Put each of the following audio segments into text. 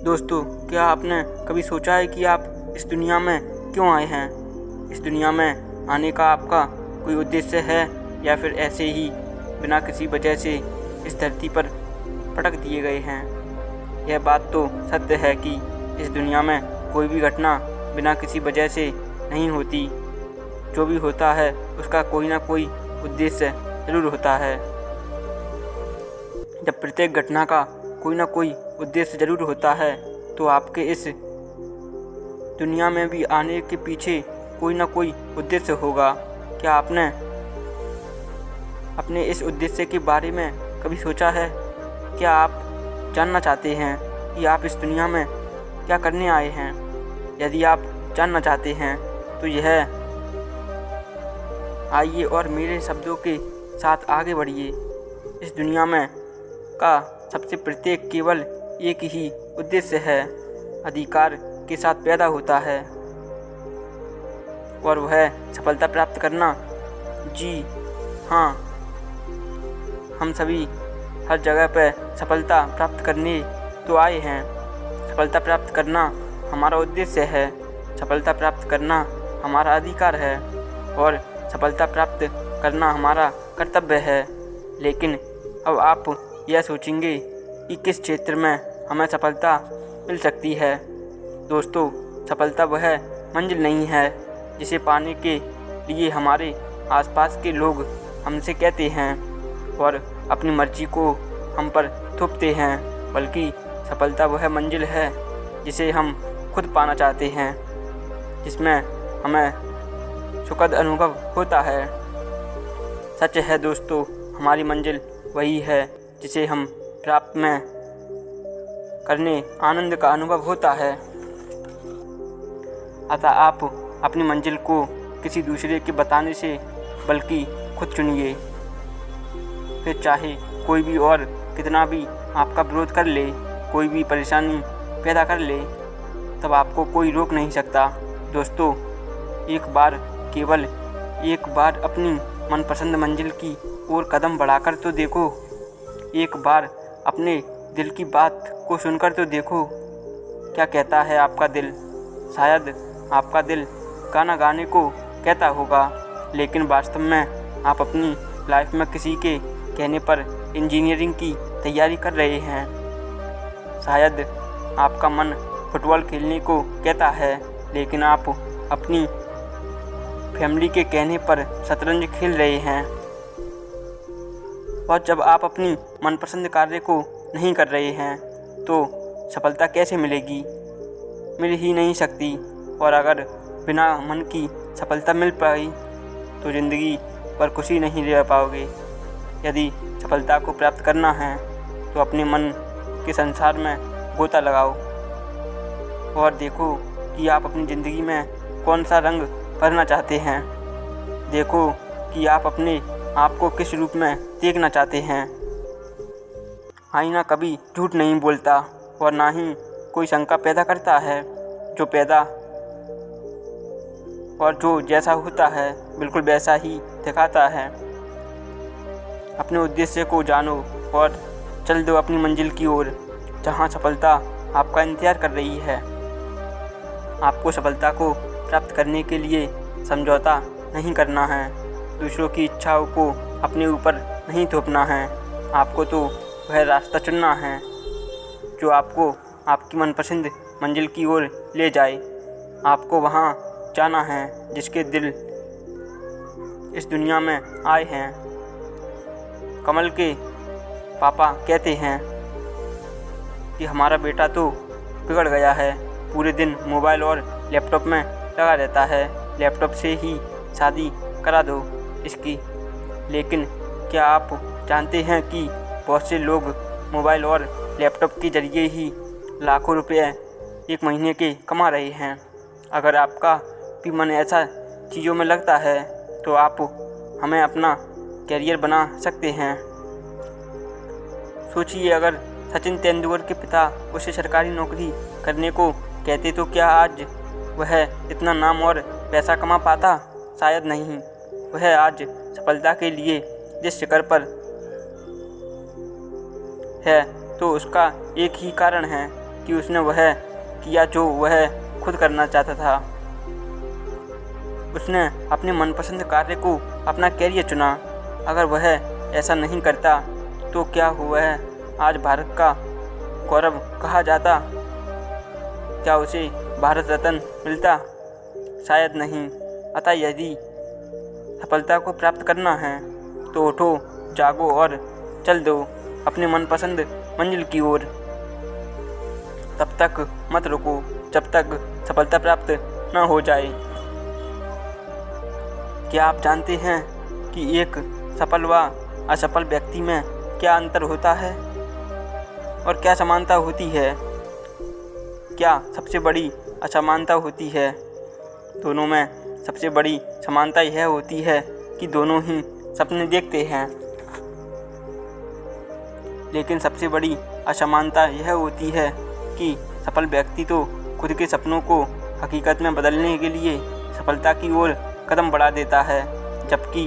दोस्तों, क्या आपने कभी सोचा है कि आप इस दुनिया में क्यों आए हैं? इस दुनिया में आने का आपका कोई उद्देश्य है या फिर ऐसे ही बिना किसी वजह से इस धरती पर पटक दिए गए हैं? यह बात तो सत्य है कि इस दुनिया में कोई भी घटना बिना किसी वजह से नहीं होती। जो भी होता है उसका कोई ना कोई उद्देश्य ज़रूर होता है। जब प्रत्येक घटना का कोई ना कोई उद्देश्य ज़रूर होता है तो आपके इस दुनिया में भी आने के पीछे कोई ना कोई उद्देश्य होगा। क्या आपने अपने इस उद्देश्य के बारे में कभी सोचा है? क्या आप जानना चाहते हैं कि आप इस दुनिया में क्या करने आए हैं? यदि आप जानना चाहते हैं तो यह आइए और मेरे शब्दों के साथ आगे बढ़िए। इस दुनिया में का सबसे प्रत्येक केवल एक ही उद्देश्य है, अधिकार के साथ पैदा होता है और वह सफलता प्राप्त करना। जी हाँ, हम सभी हर जगह पर सफलता प्राप्त करने तो आए हैं। सफलता प्राप्त करना हमारा उद्देश्य है, सफलता प्राप्त करना हमारा अधिकार है और सफलता प्राप्त करना हमारा कर्तव्य है। लेकिन अब आप यह सोचेंगे कि किस क्षेत्र में हमें सफलता मिल सकती है। दोस्तों, सफलता वह मंजिल नहीं है जिसे पाने के लिए हमारे आसपास के लोग हमसे कहते हैं और अपनी मर्जी को हम पर थोपते हैं, बल्कि सफलता वह मंजिल है जिसे हम खुद पाना चाहते हैं, जिसमें हमें सुखद अनुभव होता है। सच है दोस्तों, हमारी मंजिल वही है जिसे हम प्राप्त में करने आनंद का अनुभव होता है। अतः आप अपनी मंजिल को किसी दूसरे के बताने से बल्कि खुद चुनिए। फिर चाहे कोई भी और कितना भी आपका विरोध कर ले, कोई भी परेशानी पैदा कर ले, तब आपको कोई रोक नहीं सकता। दोस्तों, केवल एक बार अपनी मनपसंद मंजिल की ओर कदम बढ़ाकर तो देखो। एक बार अपने दिल की बात को सुनकर तो देखो। क्या कहता है आपका दिल? शायद आपका दिल गाना गाने को कहता होगा, लेकिन वास्तव में आप अपनी लाइफ में किसी के कहने पर इंजीनियरिंग की तैयारी कर रहे हैं। शायद आपका मन फुटबॉल खेलने को कहता है, लेकिन आप अपनी फैमिली के कहने पर शतरंज खेल रहे हैं। और जब आप अपनी मनपसंद कार्य को नहीं कर रहे हैं तो सफलता कैसे मिलेगी? मिल ही नहीं सकती। और अगर बिना मन की सफलता मिल पाई तो ज़िंदगी पर खुशी नहीं ले पाओगे। यदि सफलता को प्राप्त करना है तो अपने मन के संसार में गोता लगाओ और देखो कि आप अपनी ज़िंदगी में कौन सा रंग भरना चाहते हैं। देखो कि आप अपने आप को किस रूप में देखना चाहते हैं। आईना कभी झूठ नहीं बोलता और ना ही कोई शंका पैदा करता है। जो जैसा होता है बिल्कुल वैसा ही दिखाता है। अपने उद्देश्य को जानो और चल दो अपनी मंजिल की ओर, जहां सफलता आपका इंतजार कर रही है। आपको सफलता को प्राप्त करने के लिए समझौता नहीं करना है, दूसरों की इच्छाओं को अपने ऊपर नहीं थोपना है। आपको तो वह रास्ता चुनना है जो आपको आपकी मनपसंद मंजिल की ओर ले जाए। आपको वहाँ जाना है जिसके दिल इस दुनिया में आए हैं। कमल के पापा कहते हैं कि हमारा बेटा तो बिगड़ गया है, पूरे दिन मोबाइल और लैपटॉप में लगा रहता है, लैपटॉप से ही शादी करा दो इसकी। लेकिन क्या आप जानते हैं कि बहुत से लोग मोबाइल और लैपटॉप के ज़रिए ही लाखों रुपए एक महीने के कमा रहे हैं। अगर आपका भी मन ऐसा चीज़ों में लगता है तो आप हमें अपना कैरियर बना सकते हैं। सोचिए, अगर सचिन तेंदुलकर के पिता उसे सरकारी नौकरी करने को कहते तो क्या आज वह इतना नाम और पैसा कमा पाता? शायद नहीं। वह आज सफलता के लिए जिस शिखर पर है तो उसका एक ही कारण है कि उसने वह किया जो वह खुद करना चाहता था। उसने अपने मनपसंद कार्य को अपना कैरियर चुना। अगर वह ऐसा नहीं करता तो क्या वह आज भारत का गौरव कहा जाता? क्या उसे भारत रत्न मिलता? शायद नहीं। अतः यदि सफलता को प्राप्त करना है तो उठो, जागो और चल दो अपने मनपसंद मंजिल की ओर। तब तक मत रुको जब तक सफलता प्राप्त न हो जाए। क्या आप जानते हैं कि एक सफल व असफल व्यक्ति में क्या अंतर होता है और क्या समानता होती है? क्या सबसे बड़ी असमानता होती है? दोनों में सबसे बड़ी समानता यह होती है कि दोनों ही सपने देखते हैं, लेकिन सबसे बड़ी असमानता यह होती है कि सफल व्यक्ति तो खुद के सपनों को हकीकत में बदलने के लिए सफलता की ओर कदम बढ़ा देता है, जबकि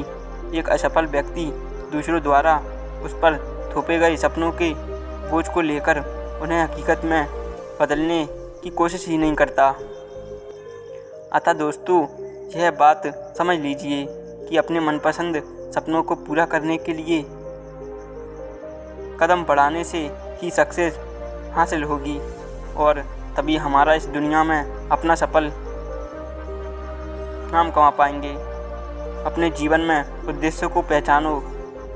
एक असफल व्यक्ति दूसरों द्वारा उस पर थोपे गए सपनों के बोझ को लेकर उन्हें हकीकत में बदलने की कोशिश ही नहीं करता। अतः दोस्तों, यह बात समझ लीजिए कि अपने मनपसंद सपनों को पूरा करने के लिए कदम बढ़ाने से ही सक्सेस हासिल होगी और तभी हमारा इस दुनिया में अपना सफल नाम कमा पाएंगे। अपने जीवन में उद्देश्य को पहचानो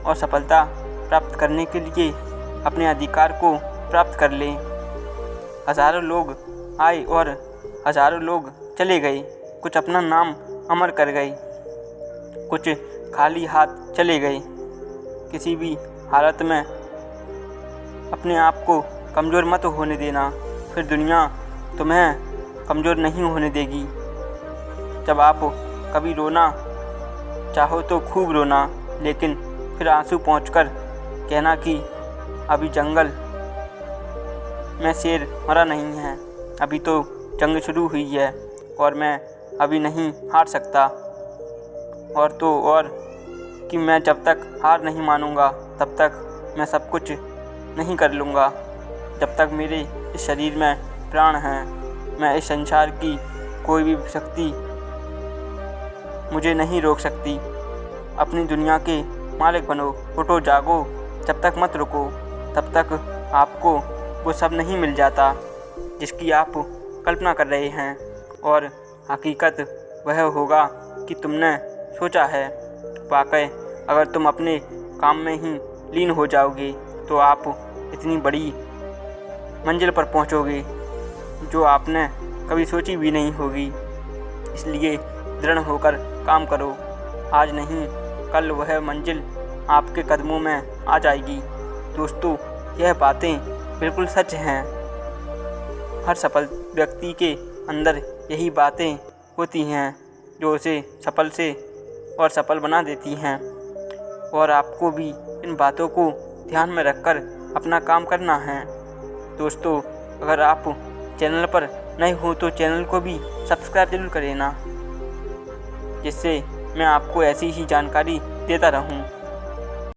और सफलता प्राप्त करने के लिए अपने अधिकार को प्राप्त कर लें। हज़ारों लोग आए और हज़ारों लोग चले गए, कुछ अपना नाम अमर कर गए, कुछ खाली हाथ चले गए। किसी भी हालत में अपने आप को कमज़ोर मत होने देना, फिर दुनिया तुम्हें कमज़ोर नहीं होने देगी। जब आप कभी रोना चाहो तो खूब रोना, लेकिन फिर आंसू पोंछकर कहना कि अभी जंगल में शेर मरा नहीं है, अभी तो जंग शुरू हुई है और मैं अभी नहीं हार सकता। और तो और कि मैं जब तक हार नहीं मानूंगा तब तक मैं सब कुछ नहीं कर लूँगा। जब तक मेरे इस शरीर में प्राण हैं, मैं इस संसार की कोई भी शक्ति मुझे नहीं रोक सकती। अपनी दुनिया के मालिक बनो, उठो जागो, जब तक मत रुको, तब तक आपको वो सब नहीं मिल जाता जिसकी आप कल्पना कर रहे हैं, और हकीकत वह होगा कि तुमने सोचा है। वाकई अगर तुम अपने काम में ही लीन हो जाओगे तो आप इतनी बड़ी मंजिल पर पहुंचोगे जो आपने कभी सोची भी नहीं होगी। इसलिए दृढ़ होकर काम करो, आज नहीं कल वह मंजिल आपके कदमों में आ जाएगी। दोस्तों, यह बातें बिल्कुल सच हैं। हर सफल व्यक्ति के अंदर यही बातें होती हैं जो उसे सफल बना देती हैं, और आपको भी इन बातों को ध्यान में रखकर अपना काम करना है। दोस्तों, अगर आप चैनल पर नए हो तो चैनल को भी सब्सक्राइब जरूर करें ना, जिससे मैं आपको ऐसी ही जानकारी देता रहूं।